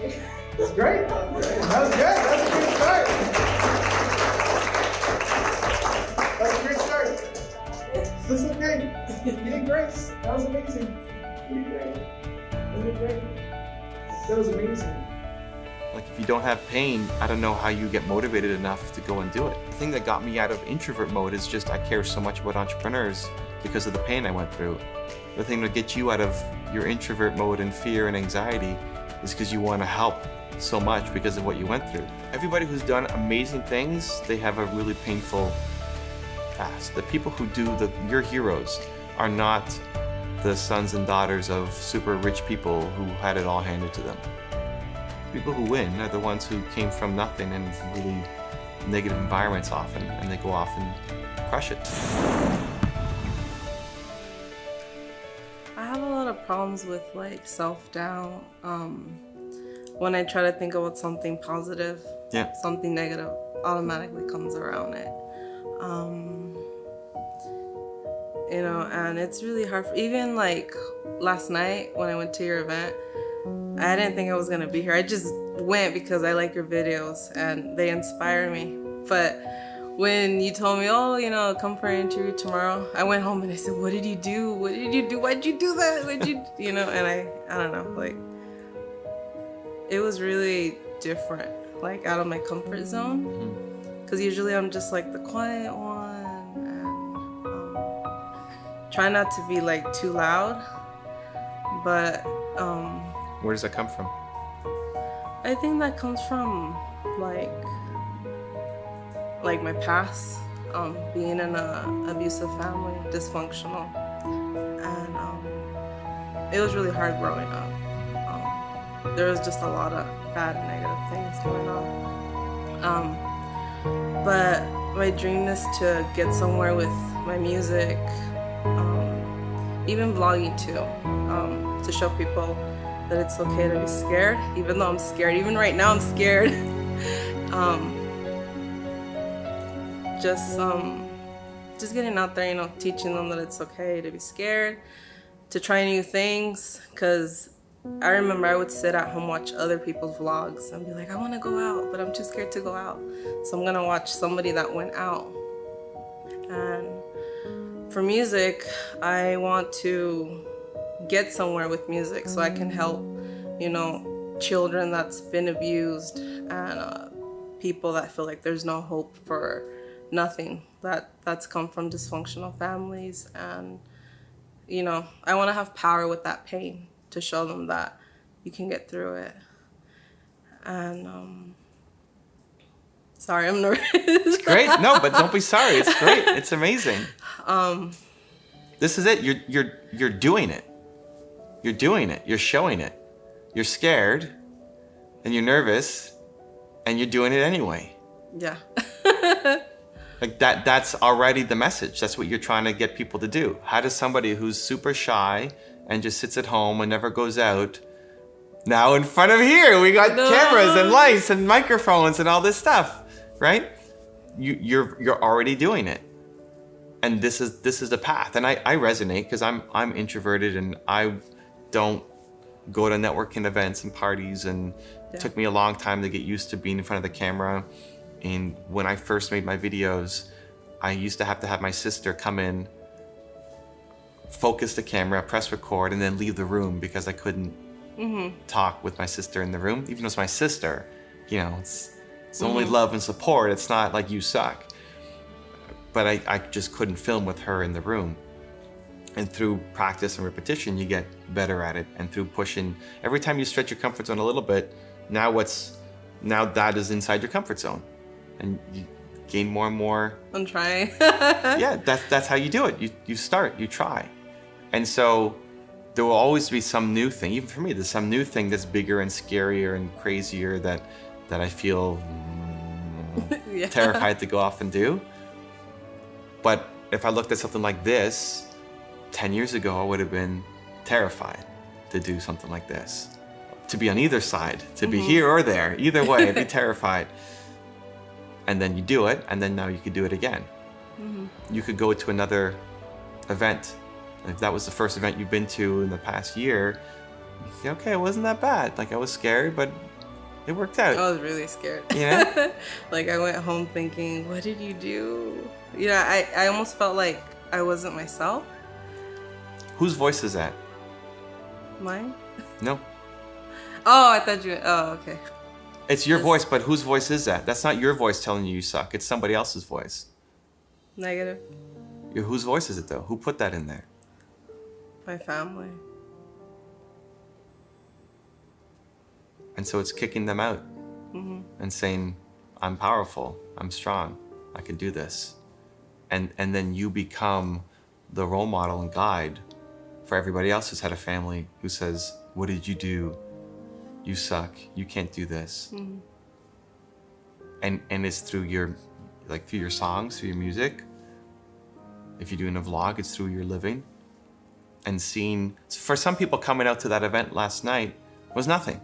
That's great. That was good. That's a good start. That's a great start. That's okay. You did great. That was amazing. You did great. You did great. That was amazing. Like, if you don't have pain, I don't know how you get motivated enough to go and do it. The thing that got me out of introvert mode is just I care so much about entrepreneurs because of the pain I went through. The thing that gets you out of your introvert mode and fear and anxiety is because you want to help so much because of what you went through. Everybody who's done amazing things, they have a really painful past. The people who do your heroes are not the sons and daughters of super rich people who had it all handed to them. People who win are the ones who came from nothing and really negative environments often, and they go off and crush it. I have a lot of problems with like self-doubt. When I try to think about something positive, something negative automatically comes around it. You know, and it's really hard. Even like last night when I went to your event, I didn't think I was gonna be here. I just went because I like your videos and they inspire me. But when you told me, oh, you know, come for an interview tomorrow, I went home and I said, what did you do? What did you do? Why'd you do that? Why'd you, you know? And I don't know, like, it was really different, like out of my comfort zone. Because usually I'm just like the quiet one and try not to be like too loud. But Where does that come from? I think that comes from like my past, being in an abusive family, dysfunctional, and it was really hard growing up. There was just a lot of bad, negative things going on. But my dream is to get somewhere with my music, even vlogging too, to show people that it's okay to be scared, even though I'm scared. Even right now, I'm scared. Just getting out there, you know, teaching them that it's okay to be scared, to try new things. Because I remember I would sit at home, watch other people's vlogs, and be like, I want to go out, but I'm too scared to go out. So I'm gonna watch somebody that went out. And for music, I want to get somewhere with music so I can help, you know, children that's been abused and people that feel like there's no hope for nothing, that's come from dysfunctional families. And, you know, I want to have power with that pain to show them that you can get through it. And sorry, I'm nervous. It's great. No, but don't be sorry. It's great. It's amazing. This is it. You're doing it. You're doing it. You're showing it. You're scared and you're nervous and you're doing it anyway. Yeah. Like that's already the message. That's what you're trying to get people to do. How does somebody who's super shy and just sits at home and never goes out, now in front of here, we got cameras and lights and microphones and all this stuff, right? You're already doing it. And this is the path. And I resonate because I'm introverted and I don't go to networking events and parties, and it took me a long time to get used to being in front of the camera. And when I first made my videos, I used to have my sister come in, focus the camera, press record, and then leave the room because I couldn't talk with my sister in the room. Even though it's my sister, you know, it's only love and support. It's not like you suck. But I just couldn't film with her in the room. And through practice and repetition, you get better at it. And through pushing, every time you stretch your comfort zone a little bit, now that is inside your comfort zone. And you gain more and more. I'm trying. Yeah, that's how you do it. You start, you try. And so there will always be some new thing. Even for me, there's some new thing that's bigger and scarier and crazier that I feel terrified to go off and do. But if I looked at something like this, 10 years ago, I would have been terrified to do something like this. To be on either side, to be here or there, either way, I'd be terrified. And then you do it, and then now you could do it again. You could go to another event. If that was the first event you've been to in the past year, you say, okay, it wasn't that bad. Like, I was scared, but It worked out. I was really scared. Yeah. Like, I went home thinking, what did you do? You know, I almost felt like I wasn't myself. Whose voice is that? Mine? No. Oh, I thought you. Oh, okay. It's your Yes. voice, but whose voice is that? That's not your voice telling you suck. It's somebody else's voice. Negative. Whose voice is it, though? Who put that in there? My family. And so it's kicking them out and saying, I'm powerful, I'm strong, I can do this. And then you become the role model and guide for everybody else who's had a family who says, what did you do? You suck, you can't do this. And it's through your songs, through your music. If you're doing a vlog, it's through your living. And seeing, for some people coming out to that event last night was nothing.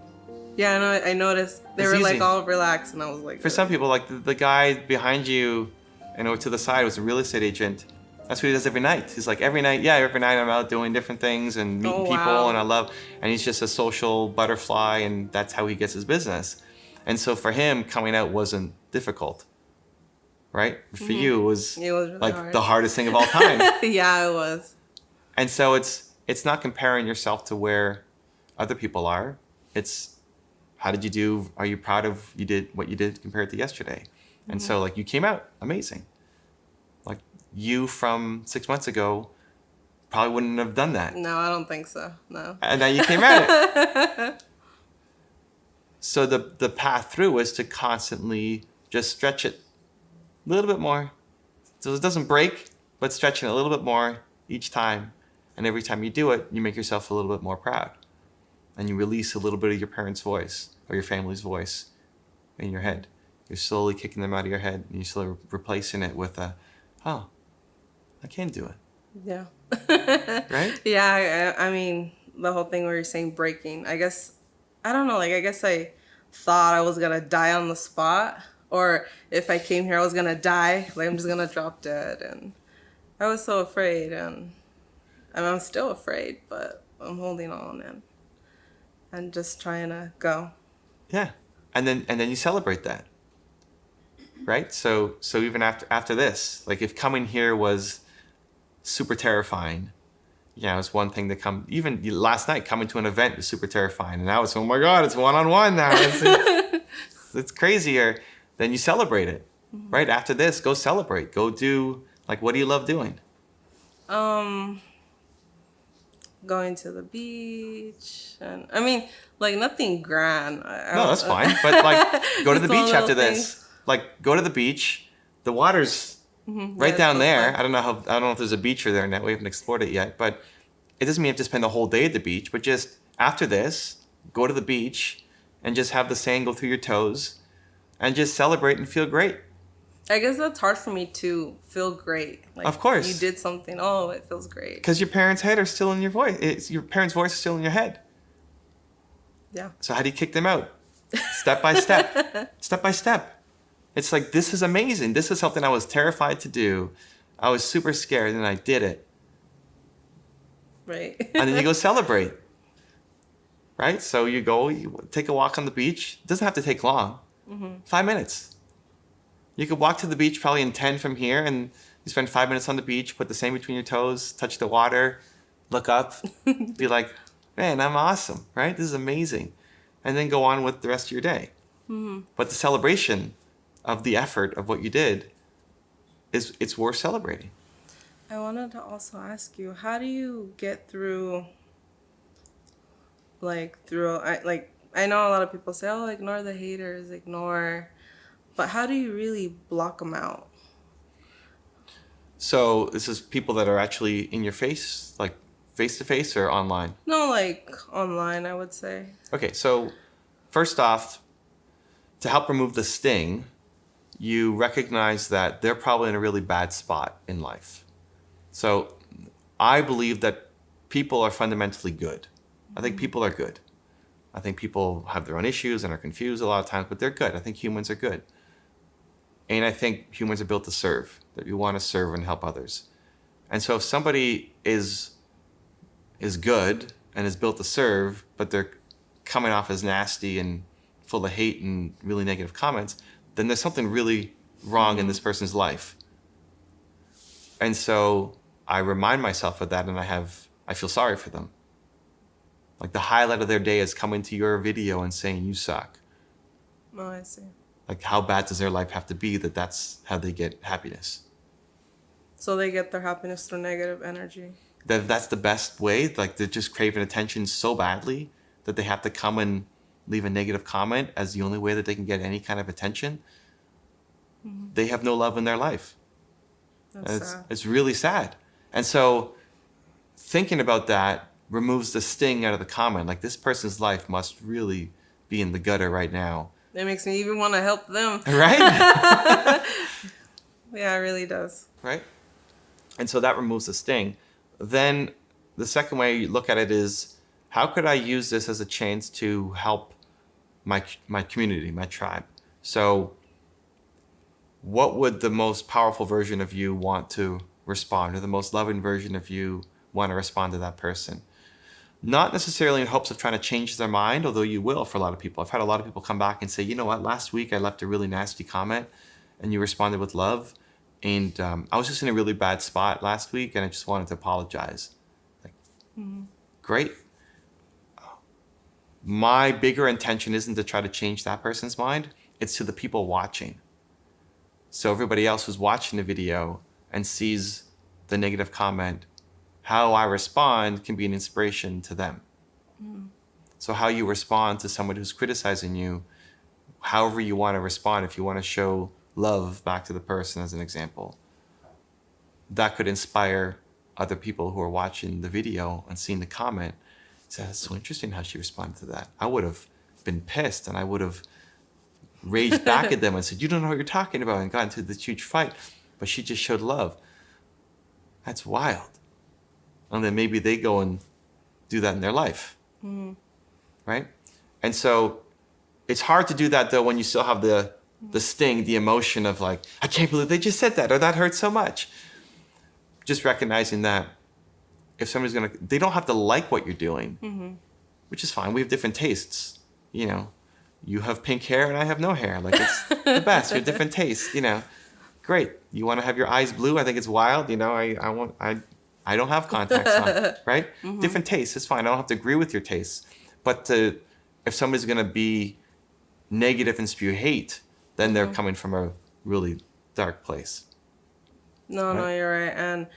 Yeah, I know. I noticed they It's were easy. like all relaxed, and I was like, For some people, like the guy behind you and over to the side was a real estate agent. That's what he does every night. He's like, every night I'm out doing different things and meeting people, wow. and he's just a social butterfly, and that's how he gets his business. And so for him, coming out wasn't difficult, right? For you, it was really like hard. the hardest thing of all time. Yeah, it was. And so it's not comparing yourself to where other people are. It's how did you do? Are you proud of what you did compared to yesterday? And so like you came out amazing. Like you from 6 months ago probably wouldn't have done that. No, I don't think so. No. And now you came out. So the path through is to constantly just stretch it a little bit more. So it doesn't break, but stretching it a little bit more each time. And every time you do it, you make yourself a little bit more proud. And you release a little bit of your parents' voice or your family's voice in your head. You're slowly kicking them out of your head, and you're slowly replacing it with I can do it. Yeah. Right? Yeah, I mean, the whole thing where you're saying breaking, I guess, I don't know, like, I guess I thought I was going to die on the spot, or if I came here, I was going to die, like, I'm just going to drop dead, and I was so afraid, and I'm still afraid, but I'm holding on and just trying to go. Yeah. And then you celebrate that. Right? So even after this, like if coming here was super terrifying, it's one thing to come. Even last night, coming to an event is super terrifying, and now it's, oh my God, it's one-on-one now. It's crazier. Then you celebrate it, right? After this, go celebrate. Go do, like, what do you love doing? Going to the beach, and I mean, like, nothing grand. No, that's fine. But like, go to the Just all beach after little this. things. Like, go to the beach. The water's right Yeah, down it's there. fun. I don't know if there's a beach there now. We haven't explored it yet. But it doesn't mean you have to spend the whole day at the beach. But just after this, go to the beach and just have the sand go through your toes, and just celebrate and feel great. I guess that's hard for me to feel great. Like, Of course. you did something. Oh, it feels great. Because your parents' head are still in your voice. Your parents' voice is still in your head. Yeah. So how do you kick them out? Step by step. Step by step. It's like, this is amazing. This is something I was terrified to do. I was super scared, and I did it. Right. And then you go celebrate. Right? So you take a walk on the beach. It doesn't have to take long. 5 minutes. You could walk to the beach probably in 10 from here, and you spend 5 minutes on the beach, put the sand between your toes, touch the water, look up, be like, man, I'm awesome, right? This is amazing. And then go on with the rest of your day. But the celebration of the effort of what you did it's worth celebrating. I wanted to also ask you, how do you get through, I know a lot of people say, oh, ignore the haters, but how do you really block them out? So this is people that are actually in your face, like face to face or online? No, like online, I would say. Okay, so first off, to help remove the sting, you recognize that they're probably in a really bad spot in life. So I believe that people are fundamentally good. I think people are good. I think people have their own issues and are confused a lot of times, but they're good. I think humans are good. And I think humans are built to serve, that you want to serve and help others. And so if somebody is good and is built to serve, but they're coming off as nasty and full of hate and really negative comments, then there's something really wrong in this person's life. And so I remind myself of that, and I feel sorry for them. Like the highlight of their day is coming to your video and saying you suck. Oh, I see. Like how bad does their life have to be that that's how they get happiness? So they get their happiness through negative energy. That's the best way. Like they're just craving attention so badly that they have to come and leave a negative comment as the only way that they can get any kind of attention. They have no love in their life. That's sad. It's really sad. And so thinking about that removes the sting out of the comment. Like this person's life must really be in the gutter right now. It makes me even want to help them. Right? Yeah, it really does. Right? And so that removes the sting. Then the second way you look at it is, how could I use this as a chance to help my community, my tribe? So what would the most powerful version of you want to respond, or the most loving version of you want to respond to that person? Not necessarily in hopes of trying to change their mind, although you will for a lot of people. I've had a lot of people come back and say, you know what, last week I left a really nasty comment and you responded with love. And I was just in a really bad spot last week and I just wanted to apologize. Like, great. My bigger intention isn't to try to change that person's mind. It's to the people watching. So everybody else who's watching the video and sees the negative comment, how I respond can be an inspiration to them. So how you respond to someone who's criticizing you, however you want to respond, if you want to show love back to the person as an example, that could inspire other people who are watching the video and seeing the comment. Say, that's so interesting how she responded to that. I would have been pissed and I would have raged back at them and said, you don't know what you're talking about, and got into this huge fight. But she just showed love. That's wild. And then maybe they go and do that in their life. Right? And so it's hard to do that though when you still have the sting, the emotion of like, I can't believe they just said that, or that hurt so much. Just recognizing that if somebody's they don't have to like what you're doing, which is fine. We have different tastes, you know. You have pink hair and I have no hair. Like, it's the best. We have different tastes, you know. Great. You want to have your eyes blue? I think it's wild. You know, I don't have contacts on, right? Different tastes. It's fine. I don't have to agree with your tastes. But if somebody's going to be negative and spew hate, then they're coming from a really dark place. No, right? No, you're right. And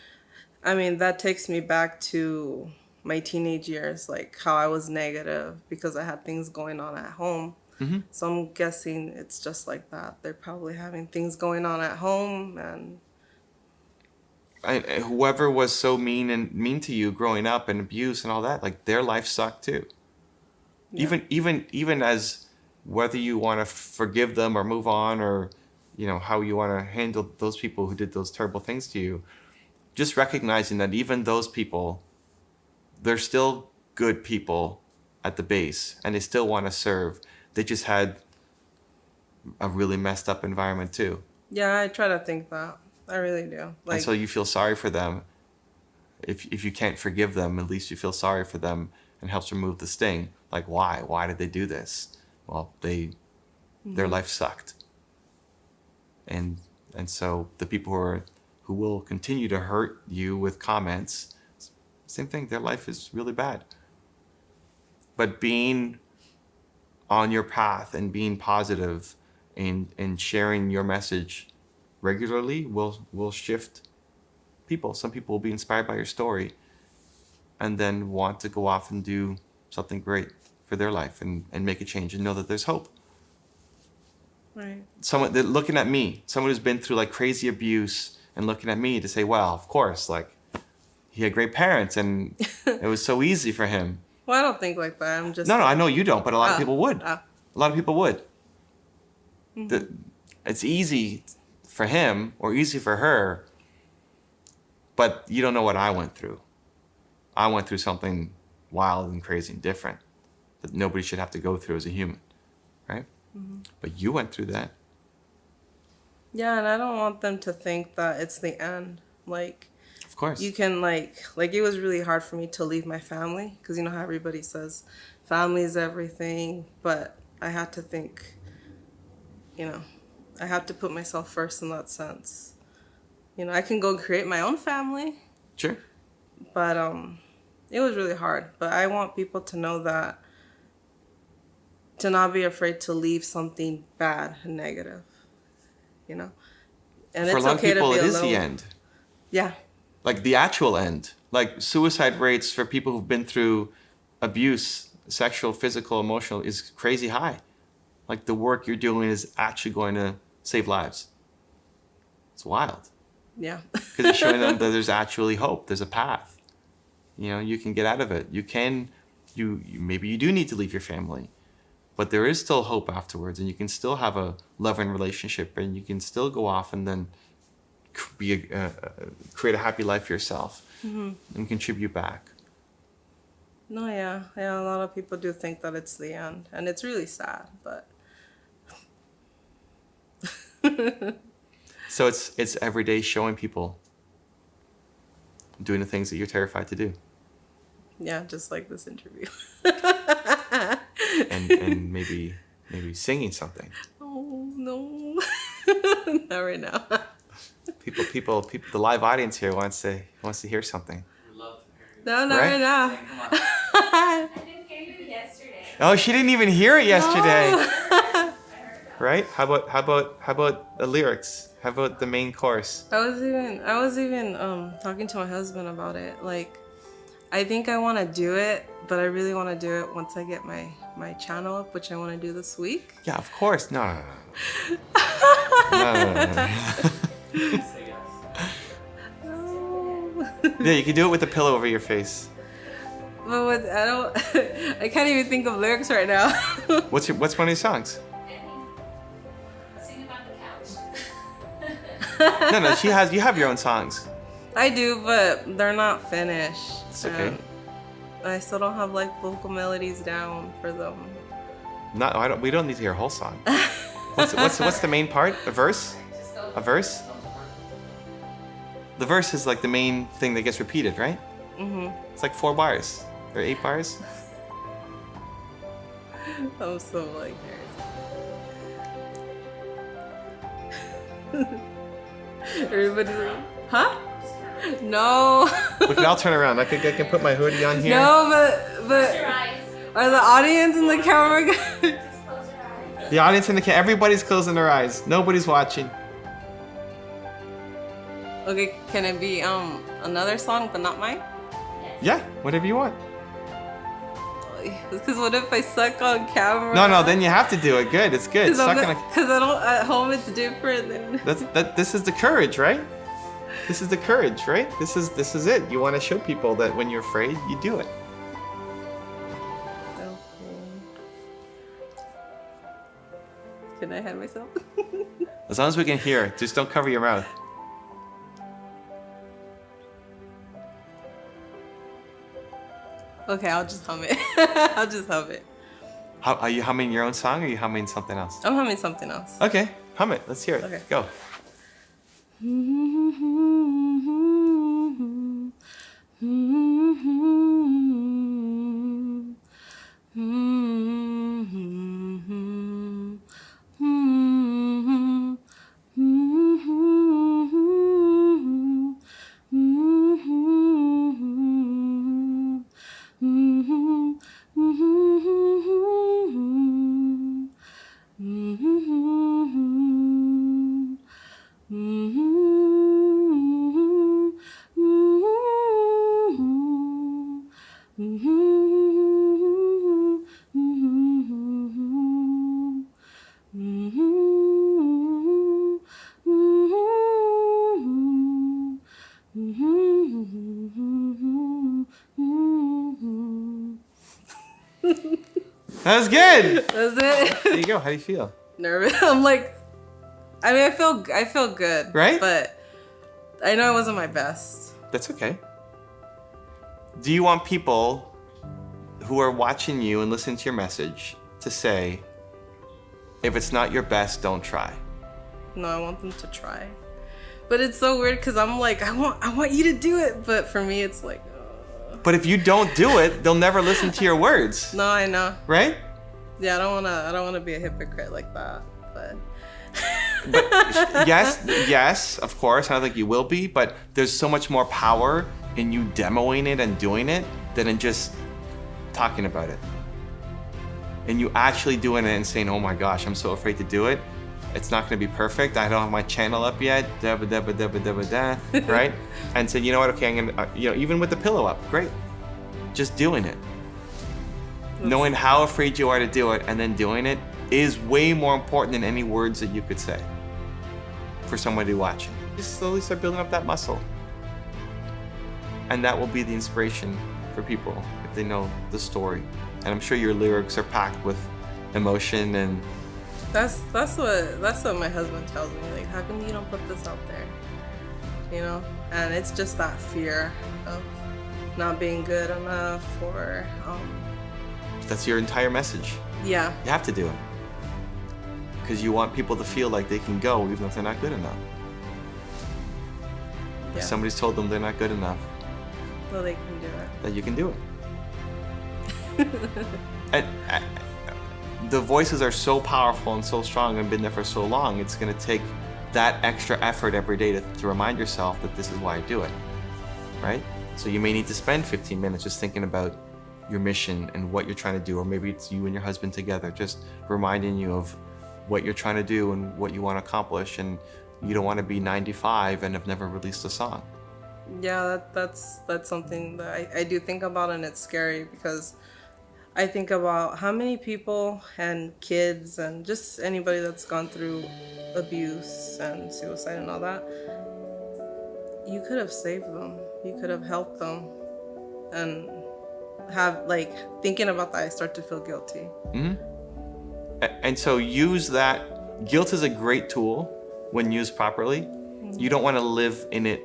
I mean, that takes me back to my teenage years, like how I was negative because I had things going on at home. So I'm guessing it's just like that. They're probably having things going on at home, and whoever was so mean to you growing up and abuse and all that, like their life sucked too. Yeah. Even as whether you want to forgive them or move on, or you know how you want to handle those people who did those terrible things to you, just recognizing that even those people, they're still good people at the base and they still want to serve. They just had a really messed up environment too. Yeah, I try to think that. I really do. Like, and so you feel sorry for them. If you can't forgive them, at least you feel sorry for them, and helps remove the sting. Like, why? Why did they do this? Well, their life sucked. And so the people who will continue to hurt you with comments, same thing, their life is really bad. But being on your path and being positive and sharing your message regularly will shift people. Some people will be inspired by your story and then want to go off and do something great for their life and make a change and know that there's hope. right. Someone that looking at me, someone who's been through like crazy abuse and looking at me to say, well, of course, like he had great parents and it was so easy for him. Well, I don't think like that. I'm just... No, I know you don't, but a lot of people would. A lot of people would. It's easy for him or easy for her, but you don't know what I went through. I went through something wild and crazy and different that nobody should have to go through as a human, right? But you went through that. Yeah, and I don't want them to think that it's the end. Like, of course. You can, like it was really hard for me to leave my family because you know how everybody says family is everything. But I had to think, I have to put myself first in that sense. I can go create my own family. Sure. But it was really hard. But I want people to know that, to not be afraid to leave something bad and negative, And for a lot of people, it is alone. the end. Yeah. Like the actual end. Like suicide rates for people who've been through abuse, sexual, physical, emotional, is crazy high. Like the work you're doing is actually going to save lives. It's wild. Yeah. Because it's showing them that there's actually hope. There's a path. You can get out of it. Maybe you do need to leave your family, but there is still hope afterwards, and you can still have a loving relationship, and you can still go off and then create a happy life for yourself and contribute back. No, yeah. A lot of people do think that it's the end, and it's really sad, but. So it's every day showing people doing the things that you're terrified to do. Yeah, just like this interview. and maybe singing something. Oh no. Not right now. People, the live audience here wants to hear something. We'd love to hear you. No, not Right? right now. Come on. I didn't hear you yesterday. Oh, she didn't even hear it yesterday. I heard about Right? How about the lyrics? How about the main chorus? I was even talking to my husband about it. Like, I think I want to do it, but I really want to do it once I get my channel up, which I want to do this week. Yeah, of course. No. Say yes. Yeah, you can do it with a pillow over your face. But I can't even think of lyrics right now. What's one of your songs? it. Sing about the couch. No, you have your own songs. I do, but they're not finished. It's okay. And I still don't have like vocal melodies down for them. We don't need to hear a whole song. What's the main part? A verse? Just go. A verse? The verse is like the main thing that gets repeated, right? Mhm. It's like 4 bars or 8 bars. I'm so like everybody's like, huh? No. Look, I'll turn around. I can put my hoodie on here. No, Close but your eyes. are the audience and the camera guys? Just close your eyes. The audience and everybody's closing their eyes. Nobody's watching. Okay, can it be another song but not mine? Yeah, whatever you want. Because what if I suck on camera? No, then you have to do it. Good, it's good. Because Suck on I don't at home. It's different. This is the courage, right? This is the courage, right? This is it. You want to show people that when you're afraid, you do it. Okay. Can I hide myself? As long as we can hear it, just don't cover your mouth. Okay, I'll just hum it. I'll just hum it. Are you humming your own song or are you humming something else? I'm humming something else. Okay, hum it. Let's hear it. Okay. Go. That was good. That's it. There you go. How do you feel? Nervous. I'm like, I mean, I feel good. Right? But I know it wasn't my best. That's okay. Do you want people who are watching you and listening to your message to say, if it's not your best, don't try? No, I want them to try. But it's so weird because I'm like, I want you to do it. But for me, it's like, But if you don't do it, they'll never listen to your words, no, I know. right? Yeah, I don't wanna be a hypocrite like that. But But yes, of course, I don't think you will be, but there's so much more power in you demoing it and doing it than in just talking about it. And you actually doing it and saying, oh my gosh, I'm so afraid to do it. It's not gonna be perfect. I don't have my channel up yet, right? And say, you know what, okay, I'm gonna, even with the pillow up, great. Just doing it. Knowing how afraid you are to do it and then doing it is way more important than any words that you could say for somebody watching. Just slowly start building up that muscle. And that will be the inspiration for people if they know the story. And I'm sure your lyrics are packed with emotion and that's what my husband tells me. Like, how come you don't put this out there? You know? And it's just that fear of not being good enough or that's your entire message. yeah. You have to do it. Because you want people to feel like they can go even if they're not good enough. Yeah. If somebody's told them they're not good enough, Well, they can do it. that you can do it. and the voices are so powerful and so strong and been there for so long, it's going to take that extra effort every day to remind yourself that this is why I do it, right? So you may need to spend 15 minutes just thinking about your mission and what you're trying to do, or maybe it's you and your husband together just reminding you of what you're trying to do and what you want to accomplish, and you don't want to be 95 and have never released a song. Yeah, that's something that I do think about, and it's scary because I think about how many people and kids and just anybody that's gone through abuse and suicide and all that. You could have saved them. You could have helped them. And have, like, thinking about that, I start to feel guilty. Mm-hmm. And so use that. Guilt is a great tool when used properly. You don't want to live in it.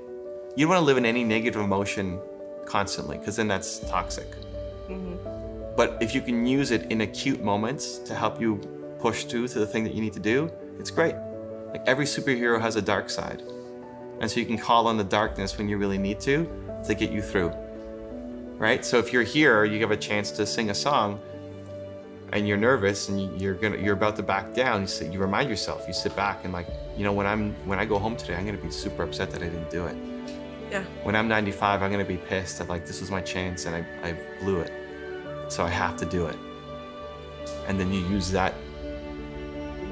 You don't want to live in any negative emotion constantly, because then that's toxic. But if you can use it in acute moments to help you push through to the thing that you need to do, it's great. Like, every superhero has a dark side. And so you can call on the darkness when you really need to get you through. Right? So if you're here, you have a chance to sing a song and you're nervous and you're about to back down, you remind yourself, you sit back and, like, when I go home today, I'm gonna be super upset that I didn't do it. Yeah. When I'm 95, I'm gonna be pissed that, like, this was my chance and I blew it. So I have to do it. And then you use that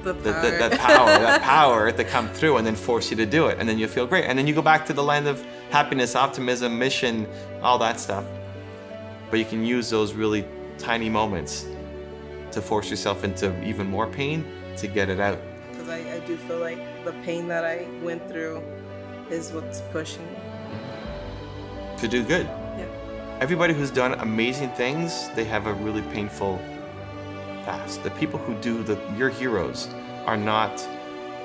that power to come through and then force you to do it. And then you feel great. And then you go back to the land of happiness, optimism, mission, all that stuff. But you can use those really tiny moments to force yourself into even more pain to get it out. Because I do feel like the pain that I went through is what's pushing me. To do good. Yeah. Everybody who's done amazing things, they have a really painful past. The people who do your heroes are not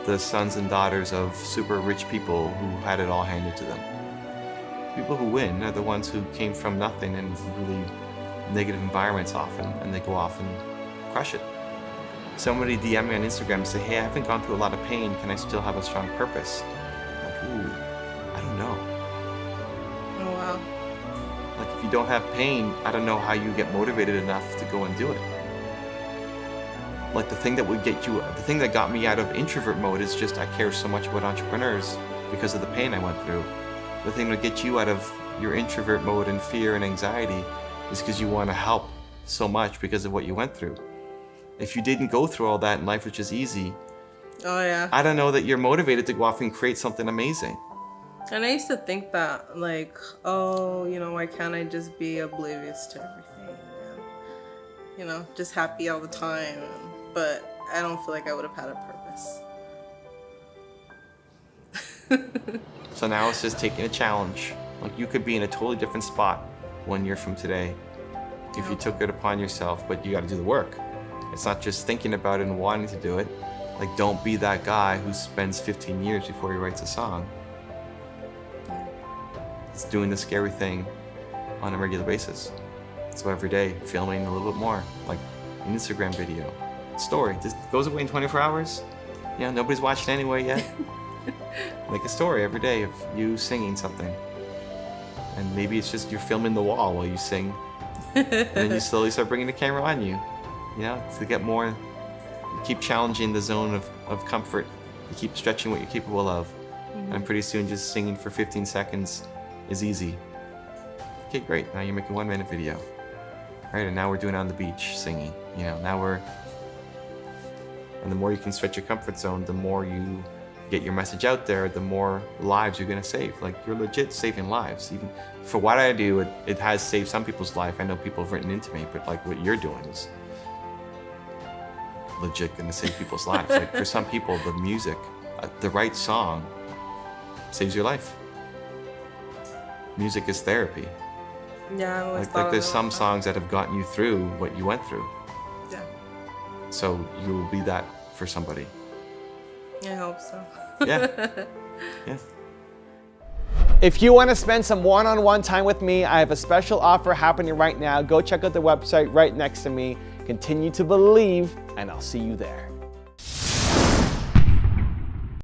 the sons and daughters of super rich people who had it all handed to them. People who win are the ones who came from nothing and really negative environments often, and they go off and crush it. Somebody DM me on Instagram and say, hey, I haven't gone through a lot of pain. Can I still have a strong purpose? I'm like, ooh, I don't know. Oh, wow. Like, if you don't have pain, I don't know how you get motivated enough to go and do it. Like, the thing that got me out of introvert mode is just I care so much about entrepreneurs because of the pain I went through. The thing that gets you out of your introvert mode and fear and anxiety is because you want to help so much because of what you went through. If you didn't go through all that and life was just easy, Oh, yeah. I don't know that you're motivated to go off and create something amazing. And I used to think that, like, oh, why can't I just be oblivious to everything? And, just happy all the time. But I don't feel like I would have had a purpose. So now it's just taking a challenge. Like, you could be in a totally different spot 1 year from today if you took it upon yourself, but you got to do the work. It's not just thinking about it and wanting to do it. Like, don't be that guy who spends 15 years before he writes a song. It's doing the scary thing on a regular basis. So every day, filming a little bit more, like an Instagram video, story. Just goes away in 24 hours. Nobody's watching anyway yet. Make a story every day of you singing something. And maybe it's just you're filming the wall while you sing. And then you slowly start bringing the camera on you. You know, to get more, you keep challenging the zone of comfort. You keep stretching what you're capable of. And pretty soon just singing for 15 seconds is easy. Okay, great. Now you're making a 1-minute video. All right, and now we're doing it on the beach, singing. You know, and the more you can stretch your comfort zone, the more you get your message out there, the more lives you're gonna save. Like, you're legit saving lives. Even for what I do, it has saved some people's life. I know people have written into me, but like what you're doing is legit gonna save people's lives. Like, for some people, the music, the right song saves your life. Music is therapy. Yeah, I always Like there's some songs that have gotten you through what you went through. Yeah, So you will be that for somebody. I hope so. Yeah. Yeah. If you want to spend some one-on-one time with me, I have a special offer happening right now. Go check out the website right next to me. Continue to believe, and I'll see you there.